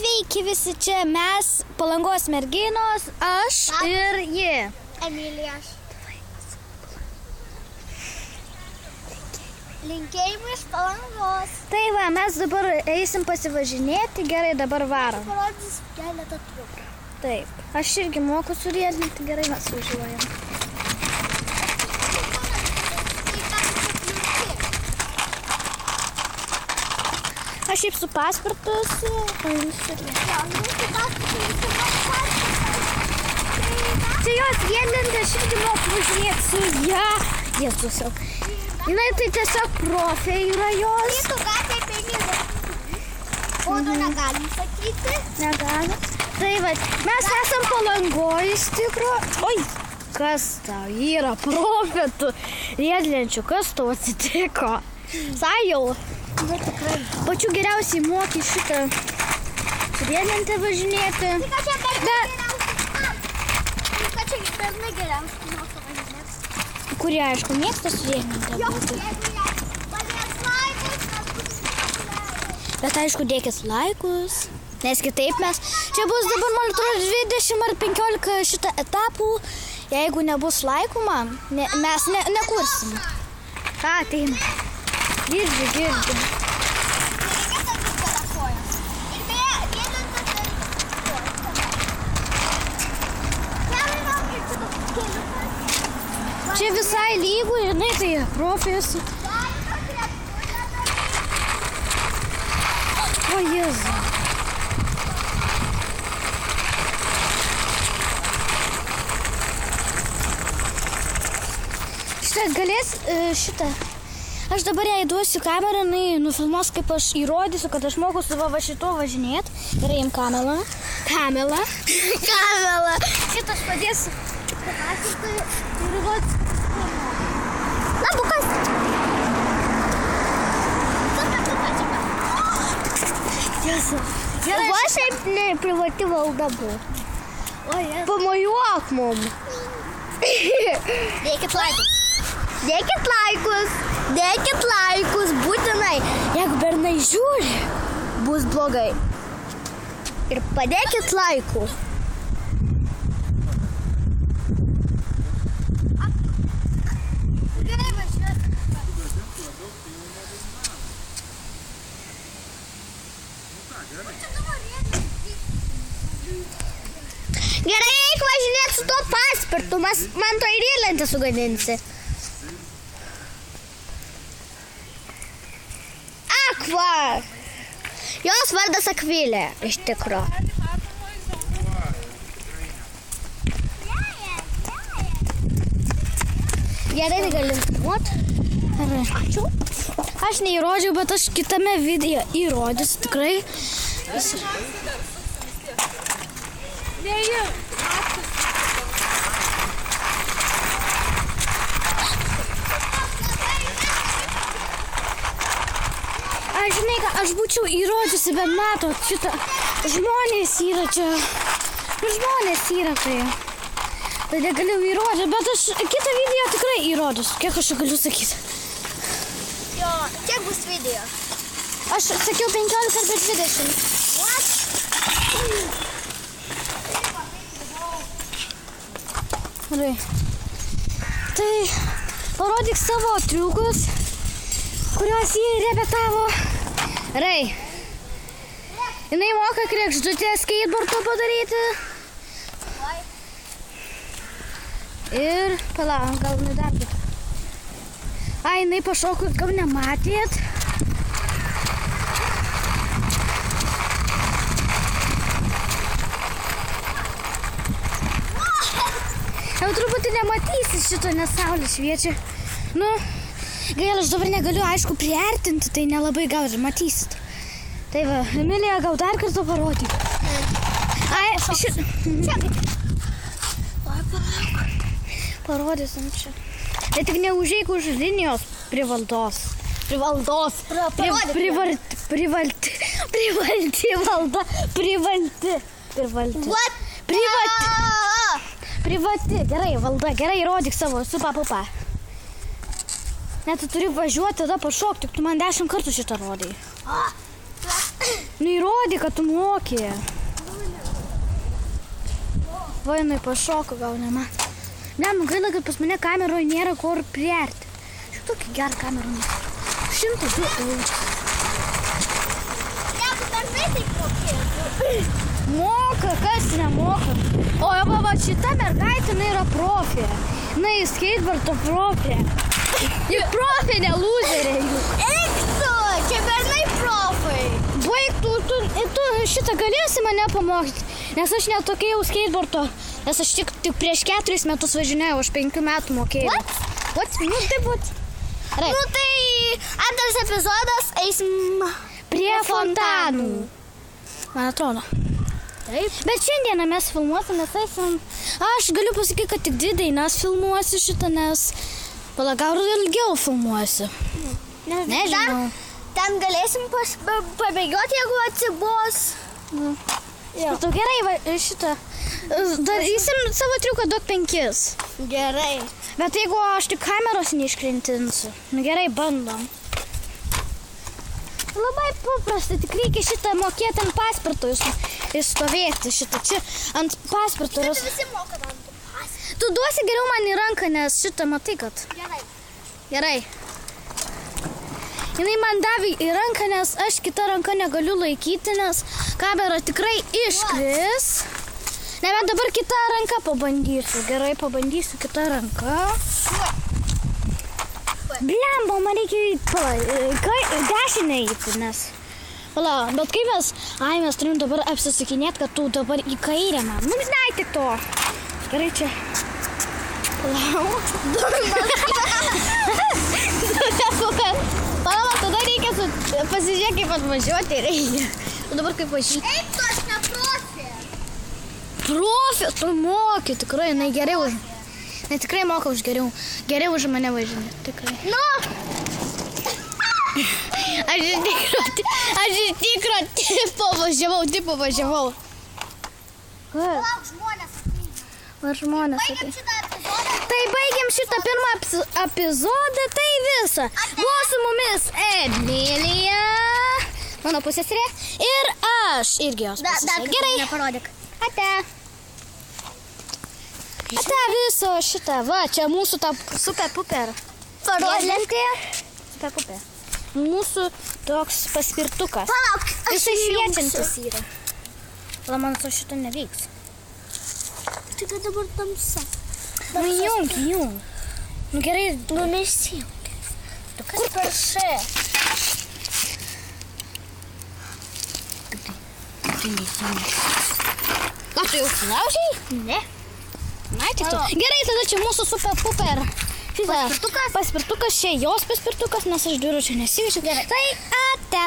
Sveiki visi čia, mes Palangos merginos, aš ir ji. Emilija. Linkėjimai iš Palangos. Tai va, mes dabar eisim pasivažinėti, gerai, dabar varom. Parodys keletą triukų. Taip, aš irgi moku suriedinti, gerai mes važiuojam. Aš šiaip su paspirtus, čia jos vienintelė, aš irgi moku važinėti su ja. Jėzus jau. Jinai tai tiesiog profė yra jos. Kitų gatvė 50. Kodo negalim sakyti. Negalim. Tai va, mes esam Palangoj iš tikro. Oi, kas tau yra profė, tu riedlenčių, kas tau atsitiko? Sajau. Nu tikrai. Pačiu geriausiai moki šitą riedlentę važinėti. Tai ką čia bernai geriausiai moka važinėti. Kurie, aišku, mėgsta su riedlente būti. Jeigu ją padės laikus, mes būsime. Bet aišku, dėkis laikus, nes kitaip mes... Čia bus dabar, man atrodo, 20 ar 15 šitą etapų. Jeigu nebus laikų man, mes nekursim. Ką ateina? Girdžiu. Nereikia sakyti telefonas. Ir beje, riedlentė tai... Čia visai lygų, žinai, tai profijos. O, Jėzu. Šitą galės, šitą. Aš dabar jai duosiu kamerą, nufilmuos, kaip aš įrodysiu, kad aš moku su va šito važinėti. Gerai, imk kamerą. Kamela. Šitas padėsiu. Na, bukas. Jėzu. Va šiaip ne privati valda buvo. Pamojuok mum. Dėkit laikus, būtinai. Jeigu bernai žiūri, bus blogai. Ir padėkit laikų. Gerai, eik važinėti su tuo paspirtu, man to ir riedlentę sugadinsi. Akva. Jos vardas Akvilė, iš tikro. Gerai, tai galim filmuoti. Aš neįrodžiau, bet aš kitame video įrodysiu tikrai. Aš žinai, aš būčiau įrodžiusi, bet matot, šitą žmonės yra čia. Žmonės yra tai. Tai negaliu įrodyti, bet aš kitą video tikrai įrodysiu. Kiek aš galiu sakyti? Jo, kiek bus video? Aš sakiau 15 arba 20. What? Gerai. Tai parodyk savo triukus, kuriuos jie repetavo. Gerai. Jinai moka kregždutę skateboardu padaryti. Ir palauk, gal nedarbė. Ai, jinai pašoko, gal nematėt. Jau truputį nematysi šito, nes saulė šviečia. Nu, gaila, aš dabar negaliu, aišku, priartinti, tai nelabai gal ir matysit. Tai va, Emilija, gal dar kartą parodyk. Ai, Čia. Parodysim čia. Tai tik neužeik už linijos privaldos. What? Privati, gerai, valda, gerai, įrodyk savo, su papupa. Net tu turi važiuoti, tada pašokti, tu man 10 kartų šitą rodai. Neįrodė, kad tu mokė. Va, jinai pašoko, gal ne man. Ne, man gaila, kad pas mane kameroje nėra kur priarti. Šiaip tokį gerą kamerą. 102 eurų. Jeigu dar taip mokėtų. Moka, kas nemoka. O va, šita mergaitė, jinai yra profė. Jinai skateboardo profė. Juk profė, ne lūzerė. Eik tu, čia bernai profai. Baig, tu šitą galėsi mane pamokyti. Nes aš netokia jau skateboardo. Nes aš tik prieš 4 metus važinėjau, aš 5 metų mokėjau. What? Nu, tai būt. Nu tai antras epizodas eisim Prie fontanų. Man atrodo. Taip. Bet šiandieną mes filmuosim, nes eisim. Aš galiu pasakyti, kad tik 2 dainas filmuosiu šitą, nes gal ilgiau filmuosiu. Nežinau. Ten galėsim pabėgioti, jeigu atsibos. Tu gerai, va, šitą. Darysim savo triuką duok 5. Gerai. Bet jeigu aš tik kameros neiškrintinsiu. Nu gerai, bandom. Labai paprasta, tik reikia šitą mokėti ant paspirto įstovėti šitą. Čia ant paspirto. Visi moka ant paspirto. Tu duosi geriau man į ranką, nes šitą matai, kad... Gerai. Gerai. Jinai man davė į ranką, nes aš kitą ranką negaliu laikyti, nes kamera tikrai iškris. Ne, bet dabar kitą ranką pabandysiu. Gerai, pabandysiu kitą ranką. Blemba, man reikia dešinę eiti, nes... Pala, bet kaip mes turim dabar apsisakinėti, kad tu dabar į kairę man. Nu, žinai, tik to. Gerai, čia. Pala, tada reikia pasižiūrėti, kaip atvažiuoti reikia. O dabar kaip važiuoti. Eik tu, aš ne profė. Profė, tu moki, tikrai, jinai geriau už... Ne, tikrai moka už geriau. Geriau už mane važinė, tikrai. Nu! Aš iš tikro tipo važiavau. Kas? Lauk, žmonės ateina. Ar žmonės Baigiam ateina? šitą epizodą. Tai baigiam šitą pirmą epizodą, tai visą. Buvo su mumis Emilija, mano pusseserė, ir aš irgi jos pusseserė. Gerai. Neparodyk. Ate. Ate viso šitą, va, čia mūsų ta super-puper. Parodykė. Super-puper. Mūsų toks paspirtukas. Palauk, aš Jisai šviečiantis įjungsiu. yra. Pala, man to šito neveiks. Tai kad dabar tamsa. Nu, įjung. Nu, gerai. Nu, nesijung. Kur paršė? Ką tu jau sulaužiai? Ne. Na, tik tu. Gerai, tada čia mūsų super-puper. Paspirtukas, čia jos paspirtukas, nes aš dviračio nesivežiu. Gerai. Tai ate.